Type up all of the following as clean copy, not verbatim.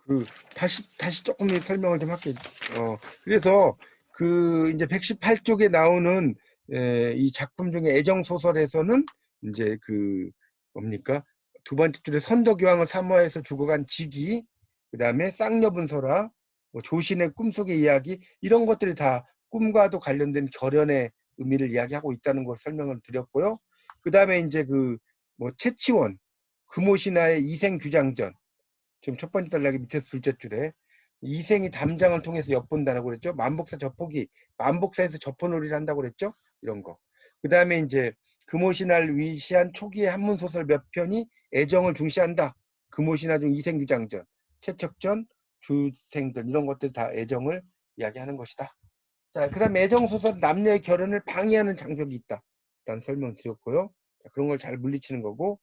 그 다시 조금 설명을 좀 할게요. 그래서 그 이제 118쪽에 나오는 이 작품 중에 애정 소설에서는 이제 그 뭡니까? 두 번째 줄에 선덕여왕을 사모해서 죽어간 지기, 그다음에 쌍여분설화, 뭐 조신의 꿈속의 이야기, 이런 것들이 다 꿈과도 관련된 결연의 의미를 이야기하고 있다는 걸 설명을 드렸고요. 그다음에 이제 그 뭐 채치원, 금오신화의 이생규장전, 지금 첫 번째 단락의 밑에서 둘째 줄에 이생이 담장을 통해서 엿본다라고 그랬죠. 만복사 접폭이, 만복사에서 접본놀이를 한다고 그랬죠. 이런 거. 그 다음에 이제 금오신화를 위시한 초기의 한문소설 몇 편이 애정을 중시한다. 금오신화 중 이생규장전, 채척전, 주생전, 이런 것들 다 애정을 이야기하는 것이다. 자, 그 다음에 애정소설 남녀의 결혼을 방해하는 장벽이 있다 라는 설명을 드렸고요. 자, 그런 걸 잘 물리치는 거고,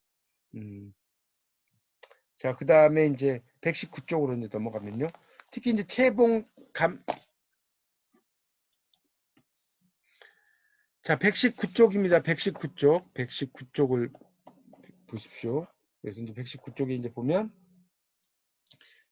자, 그 다음에 이제 119쪽으로 이제 넘어가면요. 특히 이제 자, 119쪽입니다. 119쪽. 119쪽을 보십시오. 그래서 이제 119쪽에 이제 보면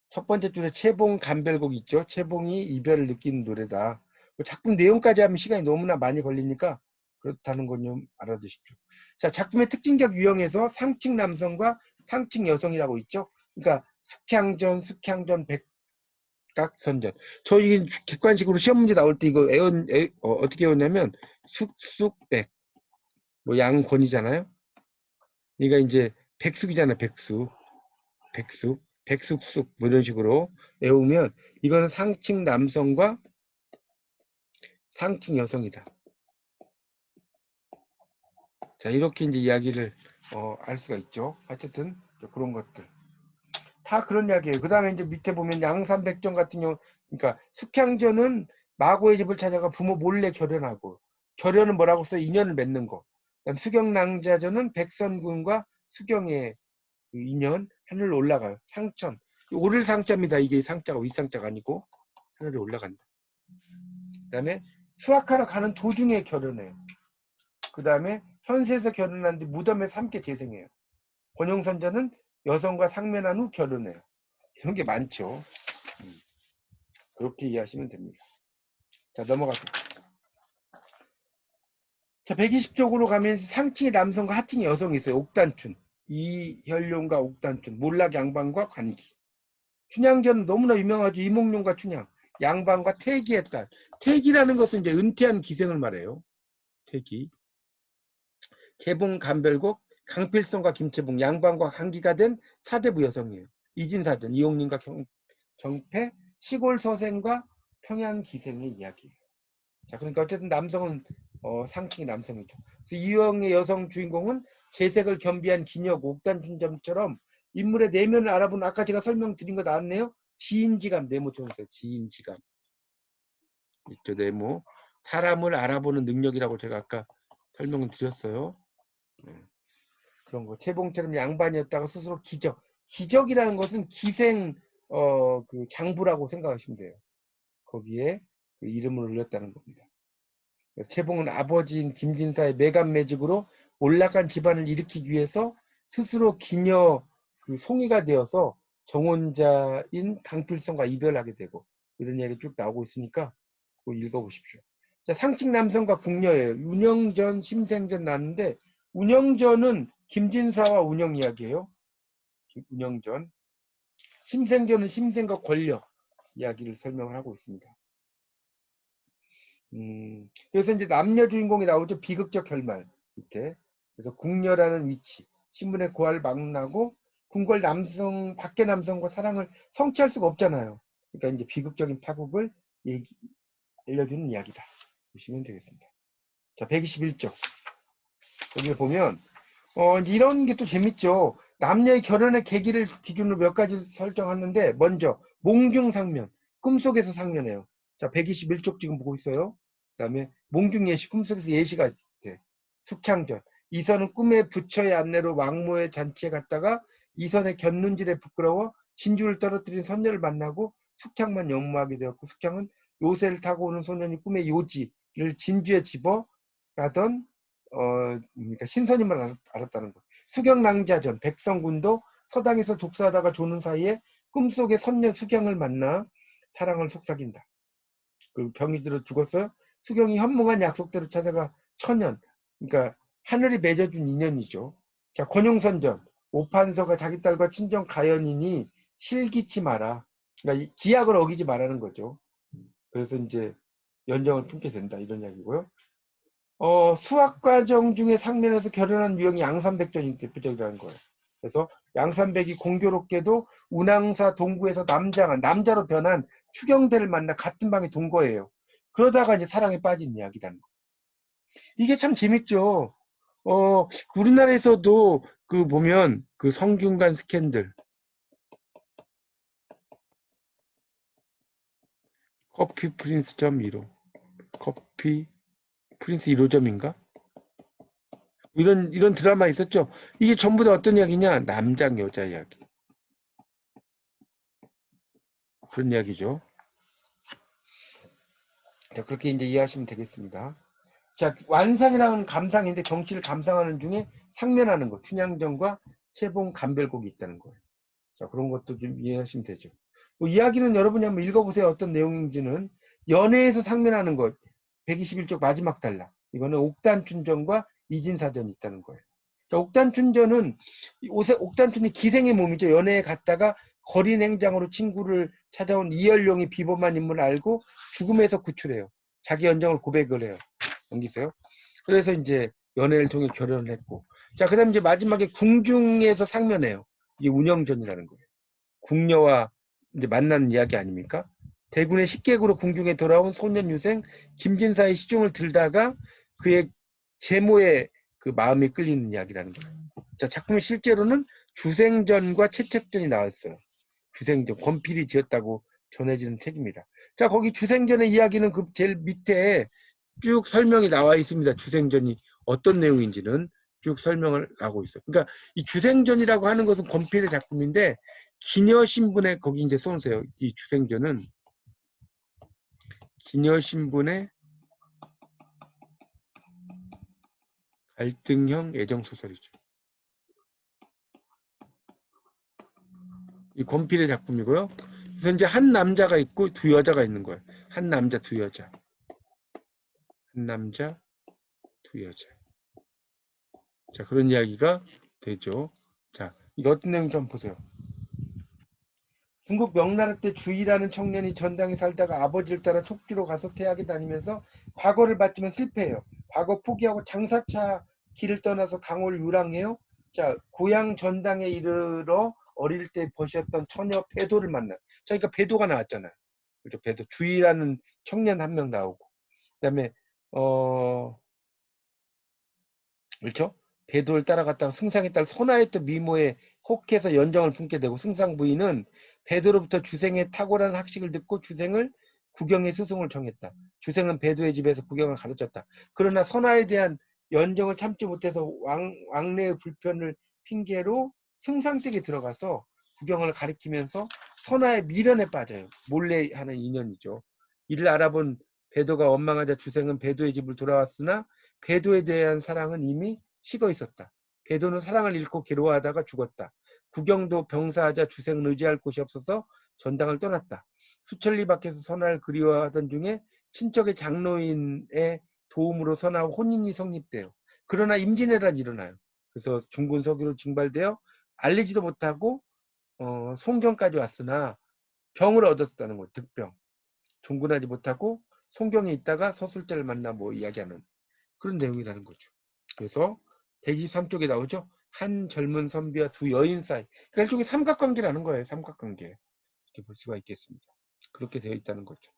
첫 번째 줄에 채봉 감별곡 있죠. 채봉이 이별을 느끼는 노래다. 작품 내용까지 하면 시간이 너무나 많이 걸리니까 그렇다는 건 좀 알아두십시오. 자, 작품의 특징적 유형에서 상층 남성과 상층 여성이라고 있죠. 그러니까 숙향전, 백각선전. 저희 객관식으로 시험 문제 나올 때 이거 어떻게 외웠냐면 숙백, 뭐 양권이잖아요. 그러니까 이제 백숙이잖아요. 백숙 뭐 이런 식으로 외우면 이거는 상층 남성과 상층 여성이다. 자, 이렇게 이제 이야기를 할 수가 있죠. 어쨌든 그런 것들 다 그런 이야기예요. 그 다음에 이제 밑에 보면 양산백전 같은 경우, 그러니까 숙향전은 마고의 집을 찾아가 부모 몰래 결혼하고, 결혼은 뭐라고 써? 인연을 맺는 거. 그다음 수경낭자전은 백선군과 수경의 그 인연, 하늘로 올라가요. 상천, 오를 상자입니다. 이게 상자가 윗상자가 아니고 하늘에 올라간다. 그 다음에 수학하러 가는 도중에 결혼해요. 그 다음에 현세에서 결혼한 뒤 무덤에서 함께 재생해요. 권용선전은 여성과 상면한 후 결혼해요. 이런 게 많죠. 그렇게 이해하시면 됩니다. 자, 넘어갈게요. 자, 120쪽으로 가면 상층의 남성과 하층의 여성이 있어요. 옥단춘, 이혈룡과 옥단춘, 몰락양반과 관기. 춘향전은 너무나 유명하죠. 이몽룡과 춘향, 양반과 태기의 딸. 태기라는 것은 이제 은퇴한 기생을 말해요. 태기. 개봉 감별곡, 강필성과 김채봉, 양반과 관기가 된 사대부 여성이에요. 이진사전, 이용림과 경패, 시골 서생과 평양 기생의 이야기예요. 자, 그러니까 어쨌든 남성은 상층이 남성이죠. 그래서 이영의 여성 주인공은 재색을 겸비한 기녀고 옥단춘점처럼 인물의 내면을 알아보는, 아까 제가 설명드린 거 나왔네요. 지인지감, 네모 통해서 지인지감 있죠. 네모, 사람을 알아보는 능력이라고 제가 아까 설명을 드렸어요. 그런 거. 채봉처럼 양반이었다가 스스로 기적이라는 것은 기생 그 장부라고 생각하시면 돼요. 거기에 그 이름을 올렸다는 겁니다. 채봉은 아버지인 김진사의 매간매직으로 올라간 집안을 일으키기 위해서 스스로 기녀 그 송이가 되어서 정혼자인 강필성과 이별하게 되고, 이런 이야기 쭉 나오고 있으니까 그거 읽어보십시오. 자, 상층 남성과 궁녀예요. 운영전, 심생전 나왔는데, 운영전은 김진사와 운영 이야기예요. 운영전. 심생전은 심생과 권력 이야기를 설명을 하고 있습니다. 그래서 이제 남녀 주인공이 나오죠. 비극적 결말 밑에. 그래서 궁녀라는 위치, 신분의 고하를 막론하고 궁궐 남성, 밖의 남성과 사랑을 성취할 수가 없잖아요. 그러니까 이제 비극적인 파국을 알려주는 이야기다. 보시면 되겠습니다. 자, 121쪽. 여기 보면 이제 이런 게 또 재밌죠. 남녀의 결혼의 계기를 기준으로 몇 가지 설정하는데, 먼저 몽중상면, 꿈속에서 상면해요. 자, 121쪽 지금 보고 있어요. 그 다음에 몽중예시, 꿈속에서 예시가 돼. 숙향전, 이선은 꿈의 부처의 안내로 왕모의 잔치에 갔다가 이선의 곁눈질에 부끄러워 진주를 떨어뜨린 선녀를 만나고 숙향만 연모하게 되었고, 숙향은 요새를 타고 오는 소년이 꿈의 요지를 진주에 집어 가던 그러니까 신선임을 알았다는 거. 수경낭자전, 백성군도 서당에서 독사하다가 조는 사이에 꿈속에 선녀 수경을 만나 사랑을 속삭인다. 그 병이 들어 죽었어요. 수경이 현몽한 약속대로 찾아가 천연, 그러니까 하늘이 맺어준 인연이죠. 자, 권용선전. 오판서가 자기 딸과 친정 가연이니 실기치 마라. 그러니까 기약을 어기지 말라는 거죠. 그래서 이제 연정을 품게 된다 이런 이야기고요. 수학과정 중에 상면에서 결혼한 유형이 양산백전이 대표적이라는 거예요. 그래서 양산백이 공교롭게도 운항사 동구에서 남자로 변한 추경대를 만나 같은 방에 돈 거예요. 그러다가 이제 사랑에 빠진 이야기라는 거. 이게 참 재밌죠. 우리나라에서도 그 보면 그 성균관 스캔들, 커피 프린스 점 1호, 커피 프린스 1호점인가? 이런 드라마 있었죠. 이게 전부 다 어떤 이야기냐? 남장 여자 이야기. 그런 이야기죠. 자, 그렇게 이제 이해하시면 되겠습니다. 자, 완상이라는 감상인데 정치를 감상하는 중에 상면하는 거, 춘향전과 채봉 감별곡이 있다는 거예요. 자, 그런 것도 좀 이해하시면 되죠. 뭐 이야기는 여러분이 한번 읽어보세요. 어떤 내용인지는. 연애에서 상면하는 것, 121쪽 마지막 단락. 이거는 옥단춘전과 이진사전이 있다는 거예요. 자, 옥단춘전은 옥단춘이 기생의 몸이죠. 연애에 갔다가 거린 행장으로 친구를 찾아온 이열룡이 비범한 인물을 알고 죽음에서 구출해요. 자기 연정을 고백을 해요. 넘기세요. 그래서 이제 연애를 통해 결혼을 했고. 자, 그 다음에 이제 마지막에 궁중에서 상면해요. 이게 운영전이라는 거예요. 궁녀와 이제 만나는 이야기 아닙니까? 대군의 식객으로 궁중에 돌아온 소년 유생 김진사의 시중을 들다가 그의 제모에 그 마음이 끌리는 이야기라는 거예요. 자, 작품이 실제로는 주생전과 채책전이 나왔어요. 주생전, 권필이 지었다고 전해지는 책입니다. 자, 거기 주생전의 이야기는 그 제일 밑에 쭉 설명이 나와 있습니다. 주생전이 어떤 내용인지는 쭉 설명을 하고 있어요. 그러니까 이 주생전이라고 하는 것은 권필의 작품인데 기녀신분의 거기 이제 써놓으세요. 이 주생전은 기녀신분의 갈등형 애정소설이죠. 이 권필의 작품이고요. 그래서 이제 한 남자가 있고 두 여자가 있는 거예요. 한 남자, 두 여자. 한 남자, 두 여자. 자, 그런 이야기가 되죠. 자, 이거 어떤 내용인지 한번 보세요. 중국 명나라 때 주희라는 청년이 전당에 살다가 아버지를 따라 촉지로 가서 태학에 다니면서 과거를 받지만 실패해요. 과거 포기하고 장사차 길을 떠나서 강호를 유랑해요. 자, 고향 전당에 이르러 어릴 때 보셨던 처녀 배도를 만나. 자, 그러니까 배도가 나왔잖아요. 그렇죠? 배도. 주희라는 청년 한 명 나오고. 그다음에 그렇죠? 배도를 따라갔다가 승상의 딸 소나의 또 미모에 혹해서 연정을 품게 되고 승상 부인은 배도로부터 주생의 탁월한 학식을 듣고 주생을 국영의 스승을 정했다. 주생은 배도의 집에서 국영을 가르쳤다. 그러나 선아에 대한 연정을 참지 못해서 왕래의 불편을 핑계로 승상댁에 들어가서 국영을 가리키면서 선아의 미련에 빠져요. 몰래 하는 인연이죠. 이를 알아본 배도가 원망하자 주생은 배도의 집을 돌아왔으나 배도에 대한 사랑은 이미 식어 있었다. 배도는 사랑을 잃고 괴로워하다가 죽었다. 구경도 병사하자 주생은 의지할 곳이 없어서 전당을 떠났다. 수천리 밖에서 선화를 그리워하던 중에 친척의 장로인의 도움으로 선화와 혼인이 성립돼요. 그러나 임진왜란이 일어나요. 그래서 중군 서기로 징발되어 알리지도 못하고 송경까지 왔으나 병을 얻었다는 거예요. 득병. 종군하지 못하고 송경에 있다가 서술자를 만나 뭐 이야기하는 그런 내용이라는 거죠. 그래서 123쪽에 나오죠. 한 젊은 선비와 두 여인 사이. 그러니까 일종의 삼각관계라는 거예요. 삼각관계. 이렇게 볼 수가 있겠습니다. 그렇게 되어 있다는 거죠.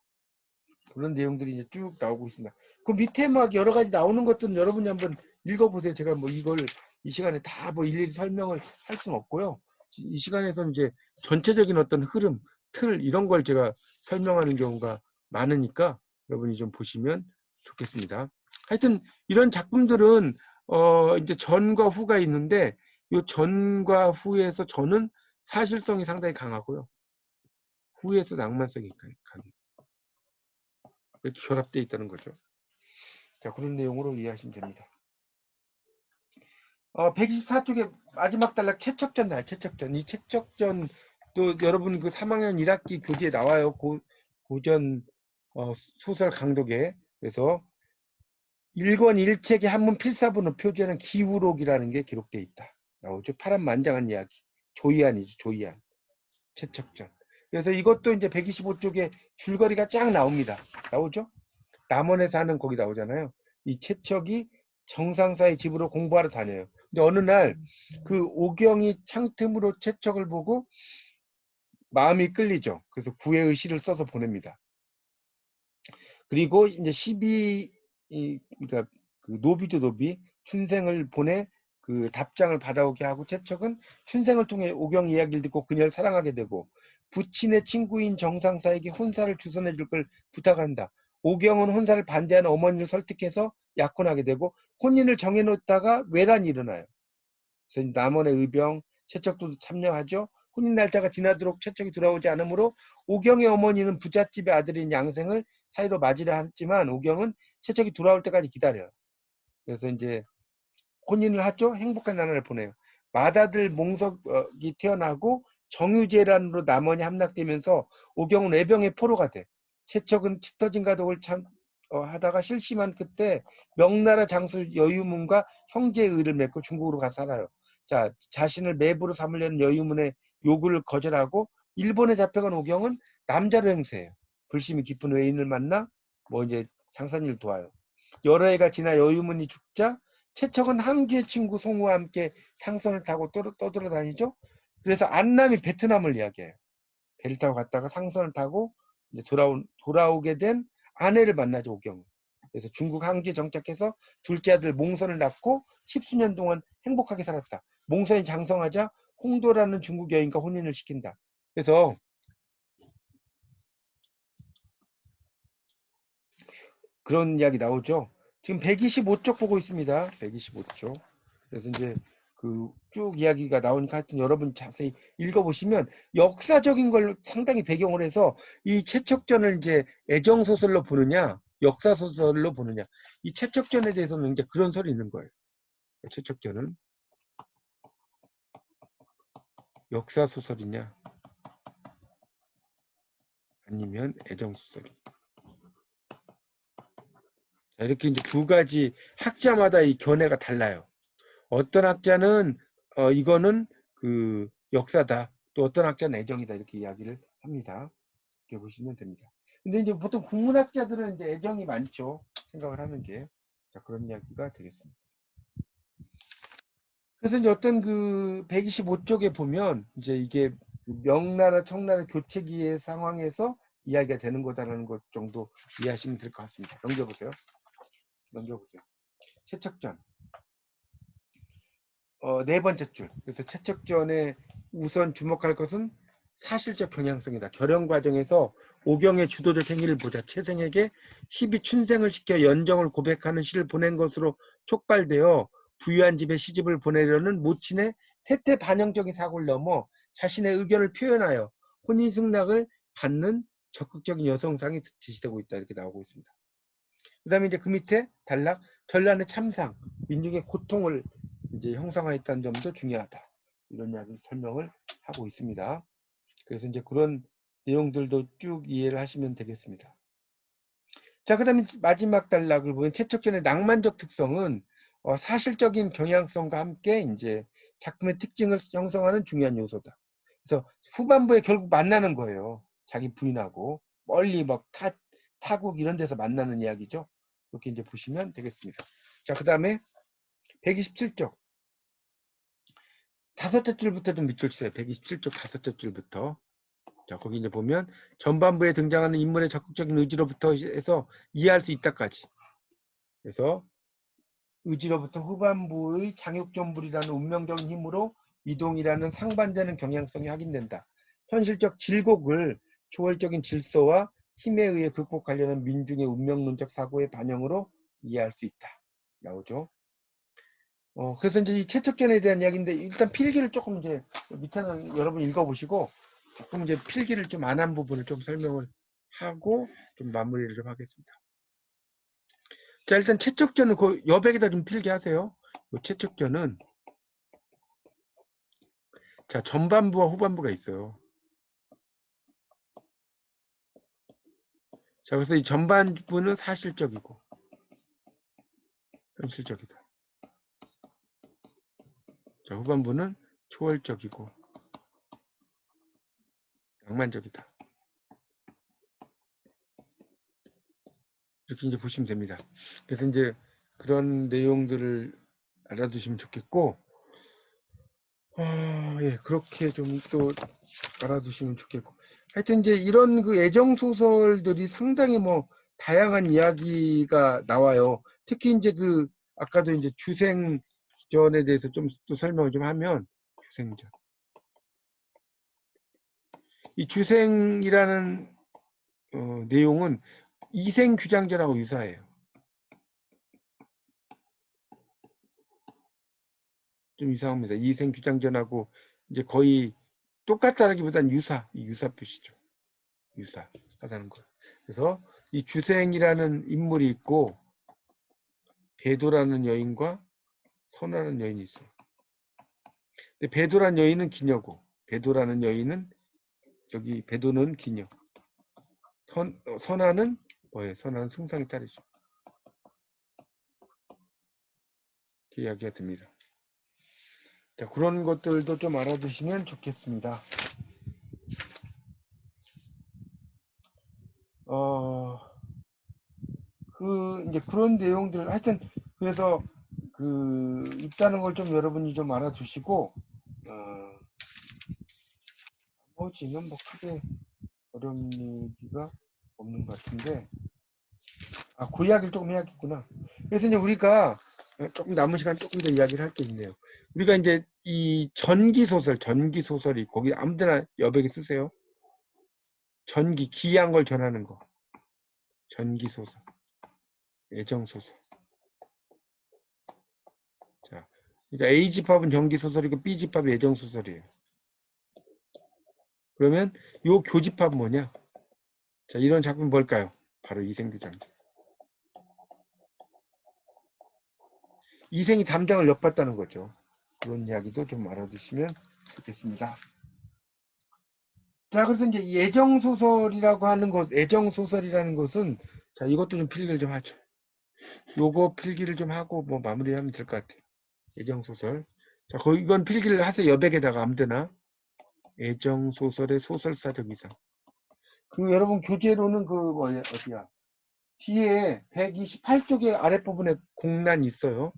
그런 내용들이 이제 쭉 나오고 있습니다. 그 밑에 막 여러 가지 나오는 것들은 여러분이 한번 읽어보세요. 제가 뭐 이걸 이 시간에 다 뭐 일일이 설명을 할 수는 없고요. 이 시간에서는 이제 전체적인 어떤 흐름, 틀 이런 걸 제가 설명하는 경우가 많으니까 여러분이 좀 보시면 좋겠습니다. 하여튼 이런 작품들은 이제 전과 후가 있는데 이 전과 후에서 전은 사실성이 상당히 강하고요. 후에서 낭만성이 강해요. 이렇게 결합되어 있다는 거죠. 자, 그런 내용으로 이해하시면 됩니다. 124쪽에 마지막 단락 채척전 나요. 채척전. 이 채척전 또 여러분 그 3학년 1학기 교재에 나와요. 고전 소설 강독에. 그래서 1권 1책의 한문 필사본의 표제는 기우록이라는 게 기록되어 있다. 나오죠. 파란만장한 이야기. 조이안이죠. 조이안. 최척전. 그래서 이것도 이제 125쪽에 줄거리가 쫙 나옵니다. 나오죠? 남원에 사는 거기 나오잖아요. 이 채척이 정상사의 집으로 공부하러 다녀요. 근데 어느 날 그 오경이 창틈으로 채척을 보고 마음이 끌리죠. 그래서 구애의 시를 써서 보냅니다. 그리고 이제 12, 그러니까 그 노비도 노비 춘생을 보내 그 답장을 받아오게 하고 채척은 춘생을 통해 오경 이야기를 듣고 그녀를 사랑하게 되고 부친의 친구인 정상사에게 혼사를 주선해 줄 걸 부탁한다. 오경은 혼사를 반대하는 어머니를 설득해서 약혼하게 되고 혼인을 정해놓다가 외란이 일어나요. 그래서 남원의 의병, 채척도 참여하죠. 혼인 날짜가 지나도록 채척이 돌아오지 않으므로 오경의 어머니는 부잣집의 아들인 양생을 사이로 맞이려 했지만 오경은 채척이 돌아올 때까지 기다려요. 그래서 이제 혼인을 하죠. 행복한 나날을 보내요. 맏아들 몽석이 태어나고 정유재란으로 남원이 함락되면서 오경은 외병의 포로가 돼. 채척은 짙어진 가독을 하다가 실심한 그때 명나라 장수 여유문과 형제의 의를 맺고 중국으로 가 살아요. 자, 자신을 매부로 삼으려는 여유문의 요구를 거절하고 일본에 잡혀간 오경은 남자로 행세해요. 불심이 깊은 외인을 만나 뭐 이제 장산일을 도와요. 여러 해가 지나 여유문이 죽자 채척은 항주의 친구 송우와 함께 상선을 타고 떠돌아다니죠. 그래서 안남이 베트남을 이야기해요. 배를 타고 갔다가 상선을 타고 이제 돌아오게 된 아내를 만나죠. 오경은. 그래서 중국 항주에 정착해서 둘째 아들 몽선을 낳고 10수년 동안 행복하게 살았다. 몽선이 장성하자 홍도라는 중국 여인과 혼인을 시킨다. 그래서 그런 이야기 나오죠. 지금 125쪽 보고 있습니다. 125쪽. 그래서 이제 그 쭉 이야기가 나오니까 하여튼 여러분 자세히 읽어보시면 역사적인 걸 상당히 배경을 해서 이 채척전을 이제 애정소설로 보느냐 역사소설로 보느냐 이 채척전에 대해서는 이제 그런 설이 있는 거예요. 채척전은 역사소설이냐 아니면 애정소설이냐. 이렇게 이제 두 가지 학자마다 이 견해가 달라요. 어떤 학자는 이거는 그 역사다. 또 어떤 학자는 애정이다. 이렇게 이야기를 합니다. 이렇게 보시면 됩니다. 근데 이제 보통 국문학자들은 이제 애정이 많죠. 생각을 하는 게. 자, 그런 이야기가 되겠습니다. 그래서 이제 어떤 그 125쪽에 보면 이제 이게 그 명나라 청나라 교체기의 상황에서 이야기가 되는 거다라는 것 정도 이해하시면 될 것 같습니다. 넘겨보세요. 넘겨보세요. 채척전. 네 번째 줄. 그래서 채척전에 우선 주목할 것은 사실적 경향성이다. 결혼 과정에서 오경의 주도적 행위를 보자. 채생에게 12춘생을 시켜 연정을 고백하는 시를 보낸 것으로 촉발되어 부유한 집에 시집을 보내려는 모친의 세태 반영적인 사고를 넘어 자신의 의견을 표현하여 혼인승낙을 받는 적극적인 여성상이 제시되고 있다. 이렇게 나오고 있습니다. 그 다음에 이제 그 밑에 단락, 전란의 참상, 민중의 고통을 이제 형상화했다는 점도 중요하다. 이런 이야기 설명을 하고 있습니다. 그래서 이제 그런 내용들도 쭉 이해를 하시면 되겠습니다. 자, 그 다음에 마지막 단락을 보면 채척전의 낭만적 특성은 사실적인 경향성과 함께 이제 작품의 특징을 형성하는 중요한 요소다. 그래서 후반부에 결국 만나는 거예요. 자기 부인하고 멀리 막 타국 이런 데서 만나는 이야기죠. 이렇게 이제 보시면 되겠습니다. 자, 그 다음에 127쪽. 다섯째 줄부터 좀 밑줄 치세요. 127쪽 다섯째 줄부터. 자, 거기 이제 보면 전반부에 등장하는 인물의 적극적인 의지로부터 해서 이해할 수 있다까지. 그래서 의지로부터 후반부의 장육전불이라는 운명적인 힘으로 이동이라는 상반되는 경향성이 확인된다. 현실적 질곡을 초월적인 질서와 힘에 의해 극복하려는 민중의 운명론적 사고의 반영으로 이해할 수 있다. 나오죠. 그래서 이제 이 채척전에 대한 이야기인데 일단 필기를 조금 이제 밑에는 여러분 읽어보시고 조금 이제 필기를 좀 안 한 부분을 좀 설명을 하고 좀 마무리를 좀 하겠습니다. 자, 일단 채척전은 그 여백에다 좀 필기하세요. 이 채척전은 자 전반부와 후반부가 있어요. 자, 그래서 이 전반부는 사실적이고 현실적이다. 자, 후반부는 초월적이고 낭만적이다. 이렇게 이제 보시면 됩니다. 그래서 이제 그런 내용들을 알아두시면 좋겠고, 예, 그렇게 좀 또 알아두시면 좋겠고. 하여튼 이제 이런 그 애정 소설들이 상당히 뭐 다양한 이야기가 나와요. 특히 이제 그 아까도 이제 주생전에 대해서 좀 또 설명을 좀 하면, 주생전. 이 주생이라는 내용은 이생규장전하고 유사해요. 좀 이상합니다. 이생규장전하고 이제 거의 똑같다라기보다는 유사 표시죠. 유사하다는 거. 그래서 이 주생이라는 인물이 있고 배도라는 여인과 선화라는 여인이 있어요. 근데 배도라는 여인은 기녀고 배도라는 여인은 여기 배도는 기녀. 선화는 뭐예요? 선화는 승상의 딸이죠. 이렇게 이야기가 됩니다. 자, 그런 것들도 좀 알아두시면 좋겠습니다. 이제 그런 내용들, 하여튼, 그래서, 있다는 걸 좀 여러분이 좀 알아두시고, 지금 뭐 크게 어려운 얘기가 없는 것 같은데, 그 이야기를 조금 해야겠구나. 그래서 이제 우리가 조금 남은 시간 조금 더 이야기를 할 게 있네요. 우리가 이제 이 전기소설이 거기 아무데나 여백에 쓰세요. 기이한 걸 전하는 거. 전기소설, 애정소설. 자, 그러니까 A집합은 전기소설이고 B집합이 애정소설이에요. 그러면 요 교집합은 뭐냐? 자, 이런 작품 뭘까요? 바로 이생규장전. 이생이 담장을 엿봤다는 거죠. 그런 이야기도 좀 알아두시면 좋겠습니다. 자, 그래서 이제 애정소설이라고 하는 것, 애정소설이라는 것은, 자, 이것도 좀 필기를 좀 하죠. 요거 필기를 좀 하고 뭐 마무리하면 될 것 같아요. 애정소설. 자, 이건 필기를 하세요. 여백에다가 아무데나. 애정소설의 소설사적 이상. 여러분 교재로는 뭐야, 어디야. 뒤에 128쪽의 아랫부분에 공란이 있어요.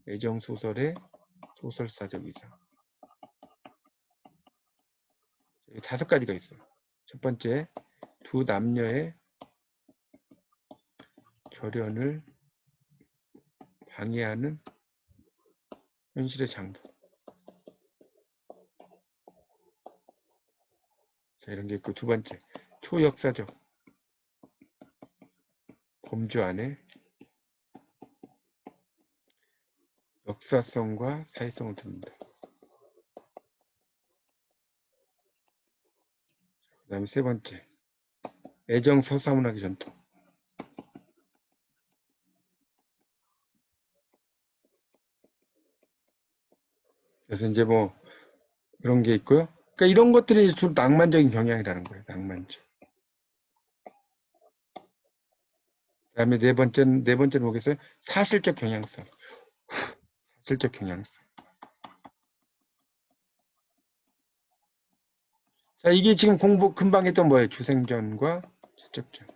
애정소설의 소설사적 이상. 5가지가 있어요. 첫 번째, 두 남녀의 결연을 방해하는 현실의 장부. 자, 이런 게 있고, 두 번째, 초역사적 범주 안에 역사성과 사회성을 두는다. 그 다음에 세 번째, 애정 서사문학의 전통. 그래서 이제 뭐 그런 게 있고요. 그러니까 이런 것들이 주로 낭만적인 경향이라는 거예요. 낭만적. 그다음에 네 번째는 뭐겠어요? 사실적 경향성. 사실적 경향성. 자, 이게 지금 공부 금방 했던 뭐예요? 주생전과 지적전.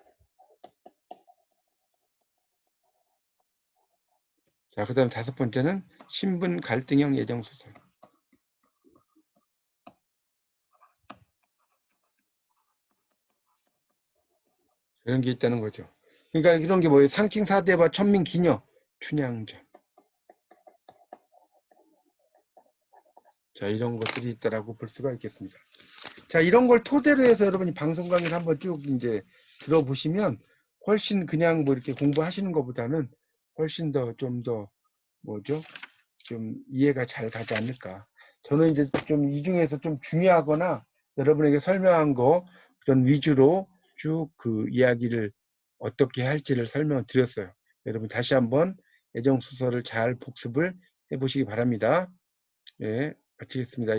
자, 그다음 5번째는 신분 갈등형 애정 소설. 이런 게 있다는 거죠. 그러니까 이런 게 뭐예요? 상킹사대와 천민기녀, 춘향전. 자, 이런 것들이 있다라고 볼 수가 있겠습니다. 자, 이런 걸 토대로 해서 여러분이 방송 강의를 한번 쭉 이제 들어보시면 훨씬 그냥 뭐 이렇게 공부하시는 것보다는 훨씬 더 좀 더 뭐죠? 좀 이해가 잘 가지 않을까. 저는 이제 좀 이 중에서 좀 중요하거나 여러분에게 설명한 거 그런 위주로 쭉 이야기를 어떻게 할지를 설명을 드렸어요. 여러분 다시 한번 애정소설을 잘 복습을 해보시기 바랍니다. 예, 마치겠습니다.